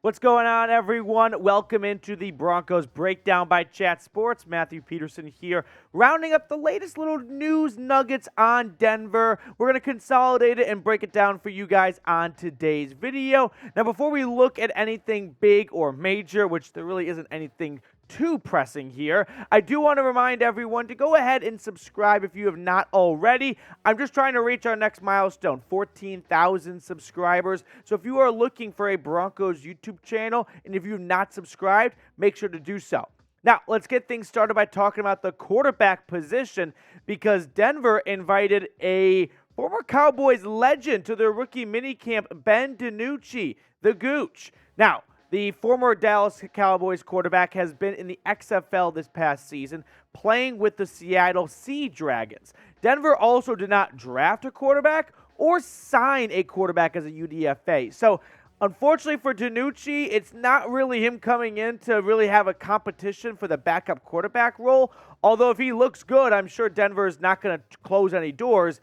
What's going on, everyone? Welcome into the Broncos Breakdown by Chat Sports. Matthew Peterson here, rounding up the latest little news nuggets on Denver. We're going to consolidate it and break it down for you guys on today's video. Now, before we look at anything big or major, which there really isn't anything too pressing here, I do want to remind everyone to go ahead and subscribe if you have not already. I'm just trying to reach our next milestone, 14,000 subscribers. So if you are looking for a Broncos YouTube channel and if you've not subscribed, make sure to do so. Now, let's get things started by talking about the quarterback position, because Denver invited a former Cowboys legend to their rookie minicamp, Ben DiNucci, the Gooch. Now, the former Dallas Cowboys quarterback has been in the XFL this past season, playing with the Seattle Sea Dragons. Denver also did not draft a quarterback or sign a quarterback as a UDFA. So, unfortunately for DiNucci, it's not really him coming in to really have a competition for the backup quarterback role. Although if he looks good, I'm sure Denver is not going to close any doors.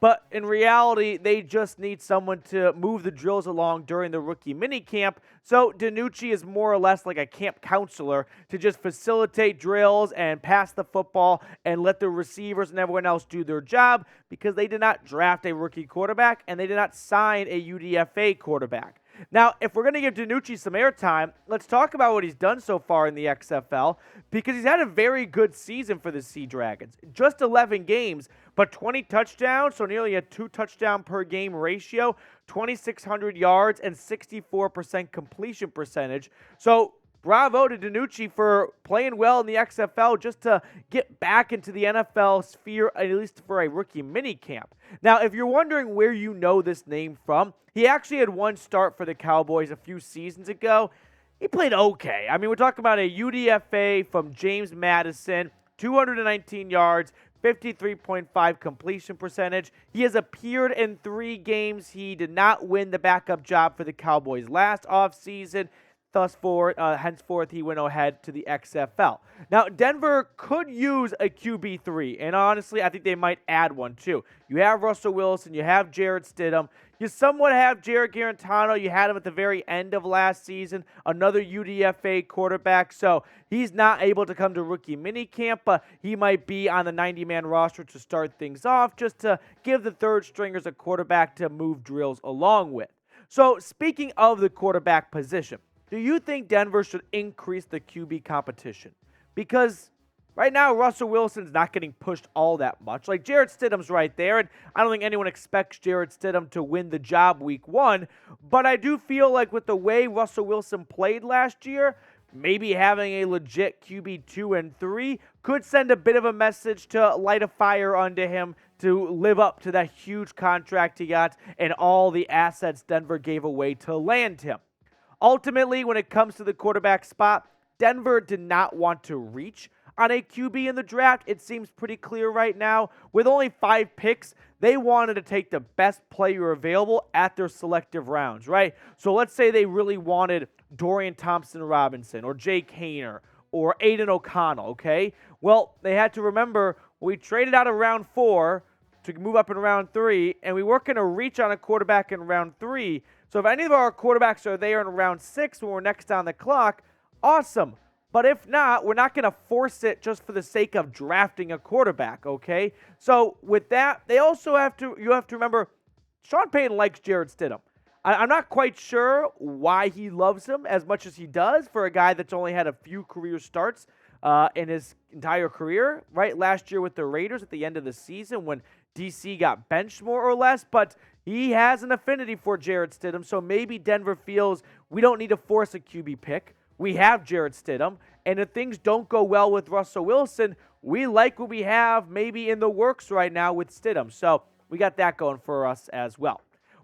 But in reality, they just need someone to move the drills along during the rookie minicamp. So DiNucci is more or less like a camp counselor to just facilitate drills and pass the football and let the receivers and everyone else do their job, because they did not draft a rookie quarterback and they did not sign a UDFA quarterback. Now, if we're going to give DiNucci some airtime, let's talk about what he's done so far in the XFL, because he's had a very good season for the Sea Dragons. Just 11 games, but 20 touchdowns, so nearly a 2-touchdown per game ratio, 2,600 yards, and 64% completion percentage. So bravo to DiNucci for playing well in the XFL just to get back into the NFL sphere, at least for a rookie minicamp. Now, if you're wondering where you know this name from, he actually had one start for the Cowboys a few seasons ago. He played okay. I mean, we're talking about a UDFA from James Madison, 219 yards, 53.5 completion percentage. He has appeared in 3 games. He did not win the backup job for the Cowboys last offseason. Henceforth, he went ahead to the XFL. Now, Denver could use a QB3, and honestly, I think they might add one too. You have Russell Wilson, you have Jarrett Stidham, you somewhat have Jarrett Garantano. You had him at the very end of last season, another UDFA quarterback, so he's not able to come to rookie minicamp, but he might be on the 90-man roster to start things off, just to give the third stringers a quarterback to move drills along with. So, speaking of the quarterback position, do you think Denver should increase the QB competition? Because right now, Russell Wilson's not getting pushed all that much. Like, Jarrett Stidham's right there, and I don't think anyone expects Jarrett Stidham to win the job week 1. But I do feel like with the way Russell Wilson played last year, maybe having a legit QB 2 and 3 could send a bit of a message to light a fire under him to live up to that huge contract he got and all the assets Denver gave away to land him. Ultimately, when it comes to the quarterback spot, Denver did not want to reach on a QB in the draft. It seems pretty clear right now. With only 5 picks, they wanted to take the best player available at their selective rounds, right? So let's say they really wanted Dorian Thompson-Robinson or Jake Haener or Aiden O'Connell, okay? Well, they had to remember we traded out of round 4 to move up in round 3, and we weren't going to reach on a quarterback in round 3. So if any of our quarterbacks are there in round 6 when we're next on the clock, awesome. But if not, we're not going to force it just for the sake of drafting a quarterback, okay? So with that, you have to remember, Sean Payton likes Jarrett Stidham. I'm not quite sure why he loves him as much as he does for a guy that's only had a few career starts in his entire career, right? Last year with the Raiders at the end of the season when DC got benched more or less, but he has an affinity for Jarrett Stidham, so maybe Denver feels we don't need to force a QB pick. We have Jarrett Stidham, and if things don't go well with Russell Wilson, we like what we have maybe in the works right now with Stidham. So we got that going for us as well.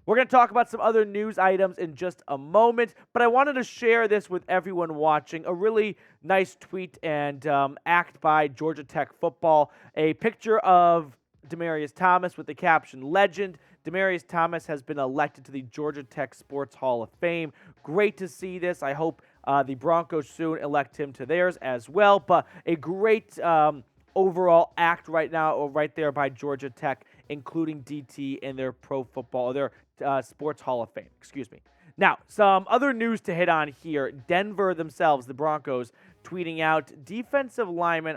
We're going to talk about some other news items in just a moment, but I wanted to share this with everyone watching. A really nice tweet and act by Georgia Tech football. A picture of Demaryius Thomas with the caption, "Legend." Demaryius Thomas has been elected to the Georgia Tech Sports Hall of Fame. Great to see this. I hope the Broncos soon elect him to theirs as well. But a great overall act right now, right there by Georgia Tech, including DT in their pro football, their Sports Hall of Fame. Excuse me. Now, some other news to hit on here. Denver themselves, the Broncos, tweeting out defensive lineman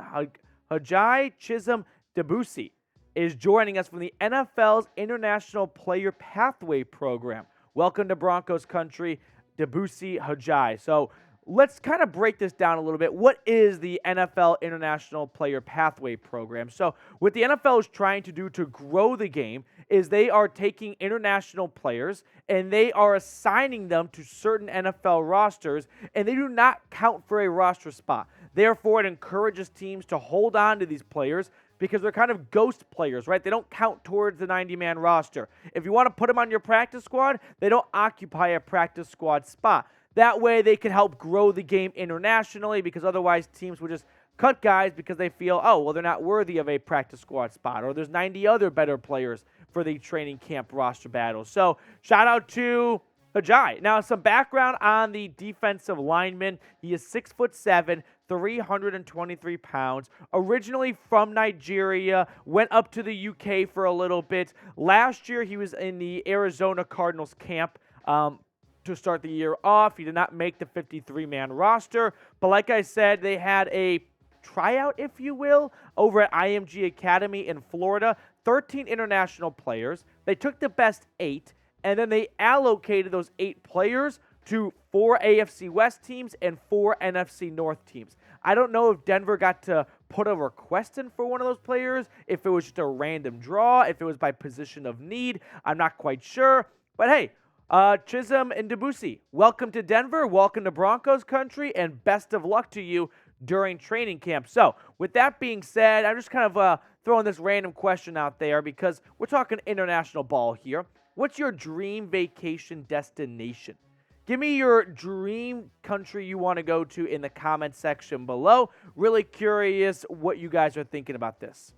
Haggai Chisom Ndubuisi is joining us from the NFL's International Player Pathway Program. Welcome to Broncos Country, Ndubuisi Haggai. So let's kind of break this down a little bit. What is the NFL International Player Pathway Program? So what the NFL is trying to do to grow the game is they are taking international players and they are assigning them to certain NFL rosters, and they do not count for a roster spot. Therefore, it encourages teams to hold on to these players because they're kind of ghost players, right? They don't count towards the 90-man roster. If you want to put them on your practice squad, they don't occupy a practice squad spot. That way, they can help grow the game internationally, because otherwise teams would just cut guys because they feel, oh, well, they're not worthy of a practice squad spot, or there's 90 other better players for the training camp roster battle. So shout out to Haggai. Now, some background on the defensive lineman. He is 6'7", 323 pounds, originally from Nigeria, went up to the UK for a little bit. Last year, he was in the Arizona Cardinals camp to start the year off. He did not make the 53-man roster, but like I said, they had a tryout, if you will, over at IMG Academy in Florida. 13 international players. They took the best 8, and then they allocated those 8 players to 4 AFC West teams and 4 NFC North teams. I don't know if Denver got to put a request in for one of those players, if it was just a random draw, if it was by position of need. I'm not quite sure. But hey, Chisom Ndubuisi, welcome to Denver, welcome to Broncos Country, and best of luck to you during training camp. So, with that being said, I'm just kind of throwing this random question out there because we're talking international ball here. What's your dream vacation destination? Give me your dream country you want to go to in the comment section below. Really curious what you guys are thinking about this.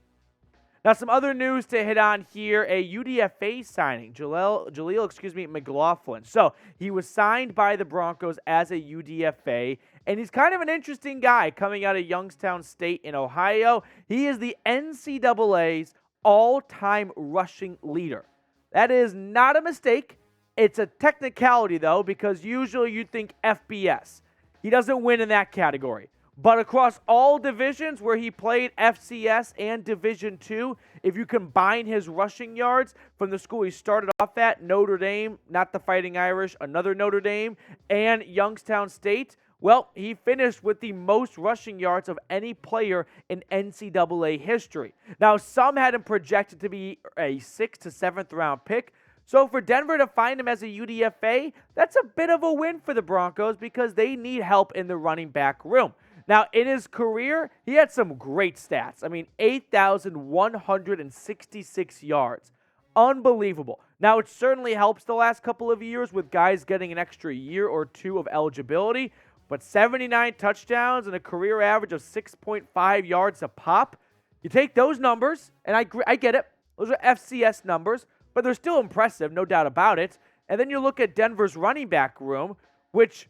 Now, some other news to hit on here, a UDFA signing, Jaleel McLaughlin. So, he was signed by the Broncos as a UDFA, and he's kind of an interesting guy coming out of Youngstown State in Ohio. He is the NCAA's all-time rushing leader. That is not a mistake. It's a technicality, though, because usually you think FBS. He doesn't win in that category. But across all divisions where he played, FCS and Division II, if you combine his rushing yards from the school he started off at, Notre Dame, not the Fighting Irish, another Notre Dame, and Youngstown State, well, he finished with the most rushing yards of any player in NCAA history. Now, some had him projected to be a 6th to 7th round pick. So for Denver to find him as a UDFA, that's a bit of a win for the Broncos because they need help in the running back room. Now, in his career, he had some great stats. I mean, 8,166 yards. Unbelievable. Now, it certainly helps the last couple of years with guys getting an extra year or 2 of eligibility, but 79 touchdowns and a career average of 6.5 yards a pop. You take those numbers, and I get it. Those are FCS numbers, but they're still impressive, no doubt about it. And then you look at Denver's running back room, which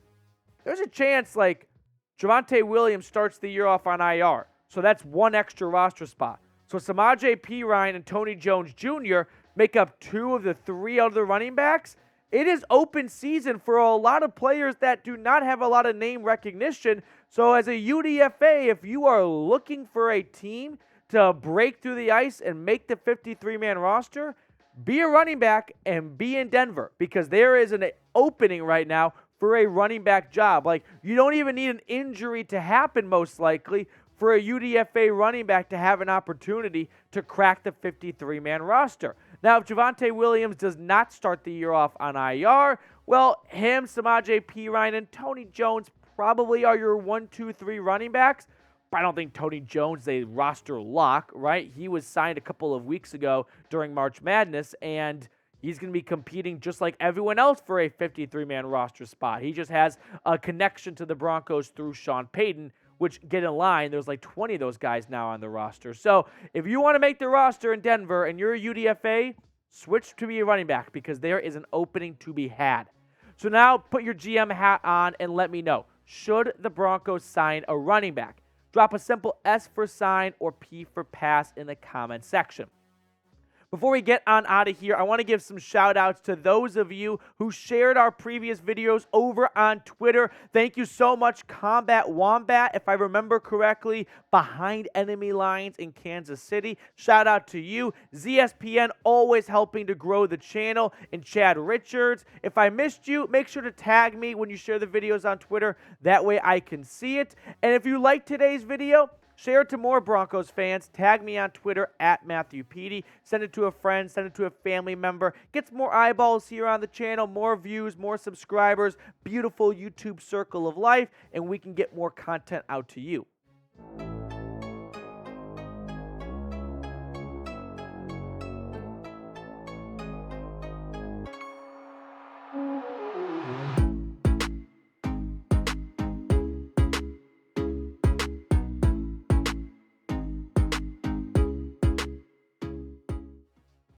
there's a chance, like, Javonte Williams starts the year off on IR, so that's 1 extra roster spot. So Samaje Perine and Tony Jones Jr. make up 2 of the 3 other running backs. It is open season for a lot of players that do not have a lot of name recognition. So as a UDFA, if you are looking for a team to break through the ice and make the 53-man roster, be a running back and be in Denver, because there is an opening right now for a running back job. Like, you don't even need an injury to happen, most likely, for a UDFA running back to have an opportunity to crack the 53-man roster. Now, if Javonte Williams does not start the year off on IR, well, him, Samaje Perine, and Tony Jones probably are your 1, 2, 3 running backs. But I don't think Tony Jones is a roster lock, right? He was signed a couple of weeks ago during March Madness, and he's going to be competing just like everyone else for a 53-man roster spot. He just has a connection to the Broncos through Sean Payton, which, get in line, there's like 20 of those guys now on the roster. So if you want to make the roster in Denver and you're a UDFA, switch to be a running back because there is an opening to be had. So now put your GM hat on and let me know, should the Broncos sign a running back? Drop a simple S for sign or P for pass in the comment section. Before we get on out of here, I want to give some shout outs to those of you who shared our previous videos over on Twitter. Thank you so much, Combat Wombat, if I remember correctly, behind enemy lines in Kansas City. Shout out to you. ZSPN, always helping to grow the channel, and Chad Richards. If I missed you, make sure to tag me when you share the videos on Twitter. That way I can see it. And if you like today's video, share it to more Broncos fans. Tag me on Twitter at Matthew Petey. Send it to a friend. Send it to a family member. Gets more eyeballs here on the channel, more views, more subscribers, beautiful YouTube circle of life, and we can get more content out to you.